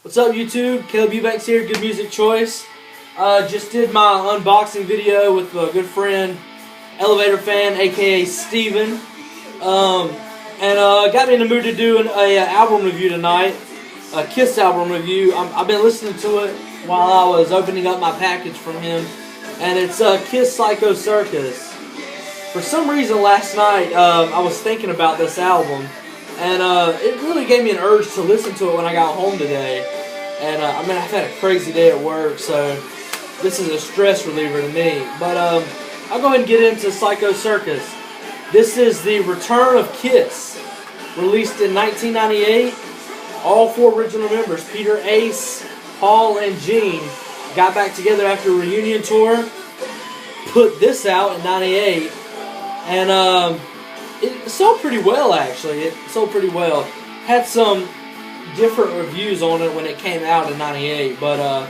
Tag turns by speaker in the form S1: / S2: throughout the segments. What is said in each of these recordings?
S1: What's up, YouTube? Caleb Eubanks here, Good Music Choice. Just did my unboxing video with a good friend, Elevator Fan, aka Steven. Got me in the mood to do an album review tonight, a Kiss album review. I've been listening to it while I was opening up my package from him, and it's Kiss Psycho Circus. For some reason last night, I was thinking about this album, and it really gave me an urge to listen to it when I got home today. And I've had a crazy day at work, so this is a stress reliever to me. But I'll go ahead and get into Psycho Circus. This is the return of Kiss, released in 1998. All four original members, Peter, Ace, Paul, and Gene, got back together after a reunion tour, put this out in 98, and it sold pretty well, actually. It sold pretty well. Had some different reviews on it when it came out in 98, but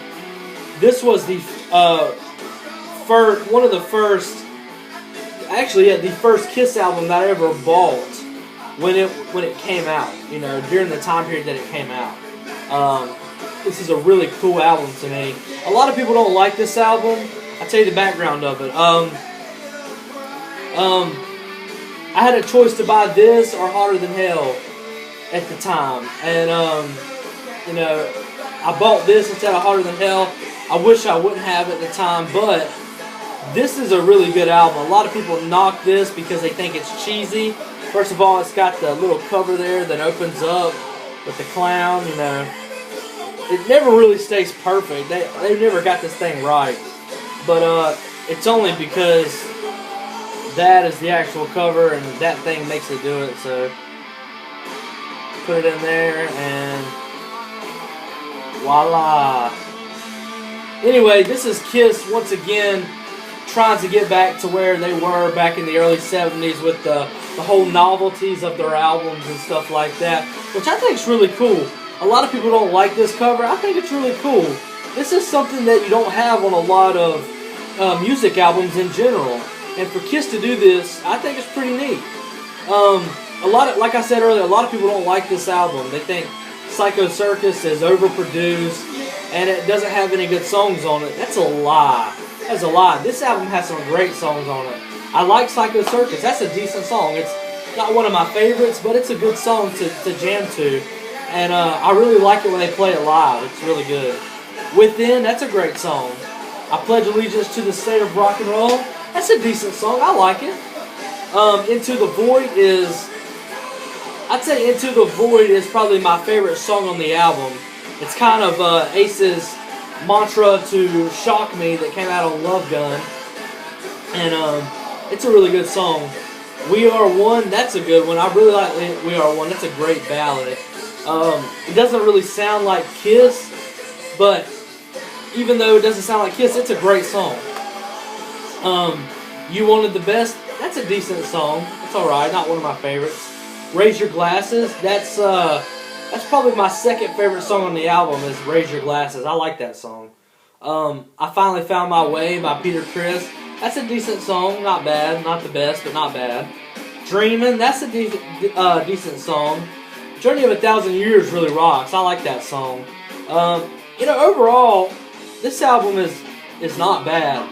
S1: this was the the first Kiss album that I ever bought when it came out, you know, during the time period that it came out. This is a really cool album to me. A lot of people don't like this album. I'll tell you the background of it. I had a choice to buy this or Hotter Than Hell at the time, and you know, I bought this instead of Hotter Than Hell. I wish I wouldn't have at the time, but this is a really good album. A lot of people knock this because they think it's cheesy. First of all, it's got the little cover there that opens up with the clown, you know. It never really stays perfect. They never got this thing right. But it's only because that is the actual cover and that thing makes it do it. So put it in there and voila. Anyway, this is Kiss once again trying to get back to where they were back in the early 70s with the whole novelties of their albums and stuff like that, which I think is really cool. A lot of people don't like this cover. I think it's really cool. This is something that you don't have on a lot of music albums in general. And for Kiss to do this, I think it's pretty neat. Like I said earlier, a lot of people don't like this album. They think Psycho Circus is overproduced and it doesn't have any good songs on it. That's a lie. That's a lie. This album has some great songs on it. I like Psycho Circus. That's a decent song. It's not one of my favorites, but it's a good song to jam to. And I really like it when they play it live. It's really good. Within, that's a great song. I Pledge Allegiance to the State of Rock and Roll. That's a decent song. I like it. Into the Void is... I'd say Into the Void is probably my favorite song on the album. It's kind of Ace's mantra to shock me that came out on Love Gun. And it's a really good song. We Are One, that's a good one. I really like We Are One. That's a great ballad. It doesn't really sound like Kiss, but even though it doesn't sound like Kiss, it's a great song. You Wanted the Best, that's a decent song. It's alright, not one of my favorites. Raise Your Glasses, that's probably my second favorite song on the album is Raise Your Glasses. I like that song. I Finally Found My Way by Peter Criss. That's a decent song, not bad. Not the best, but not bad. Dreamin', that's a decent song. Journey of a Thousand Years really rocks. I like that song. You know, overall, this album is not bad.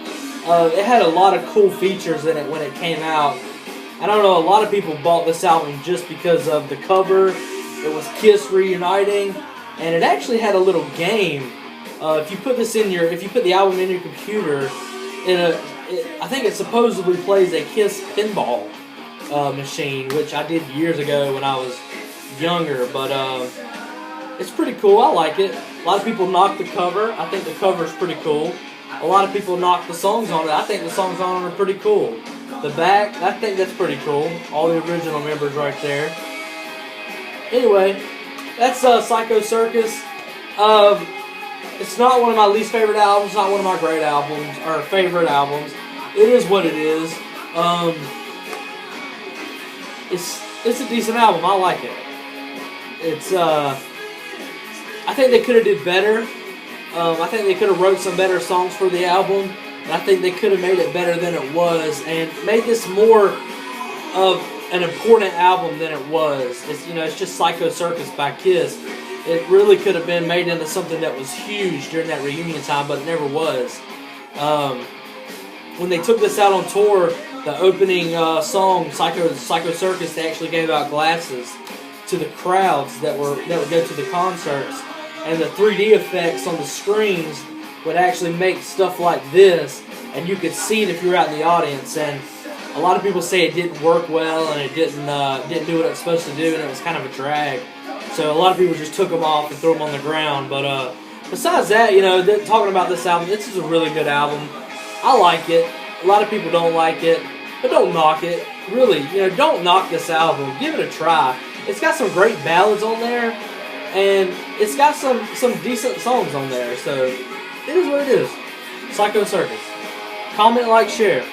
S1: It had a lot of cool features in it when it came out. I don't know, a lot of people bought this album just because of the cover. It was Kiss reuniting, and it actually had a little game. If you put the album in your computer, I think it supposedly plays a Kiss pinball machine, which I did years ago when I was younger. But it's pretty cool. I like it. A lot of people knock the cover. I think the cover is pretty cool. A lot of people knock the songs on it. I think the songs on it are pretty cool. The back, I think that's pretty cool. All the original members right there. Anyway, that's Psycho Circus. It's not one of my least favorite albums, not one of my great albums, or favorite albums. It is what it is. It's a decent album. I like it. It's I think they could have did better. I think they could have wrote some better songs for the album. And I think they could have made it better than it was and made this more of an important album than it was. It's, you know, it's just Psycho Circus by Kiss. It really could have been made into something that was huge during that reunion time, but it never was. When they took this out on tour, the opening song, Psycho Circus, they actually gave out glasses to the crowds that would go to the concerts, and the 3D effects on the screens would actually make stuff like this, and you could see it if you were out in the audience. And a lot of people say it didn't work well, and it didn't do what it was supposed to do, and it was kind of a drag. So a lot of people just took them off and threw them on the ground. But besides that, talking about this album, this is a really good album. I like it. A lot of people don't like it, but don't knock it. Really, don't knock this album. Give it a try. It's got some great ballads on there, and it's got some decent songs on there. So it is what it is. Psycho Circus. Comment, like, share.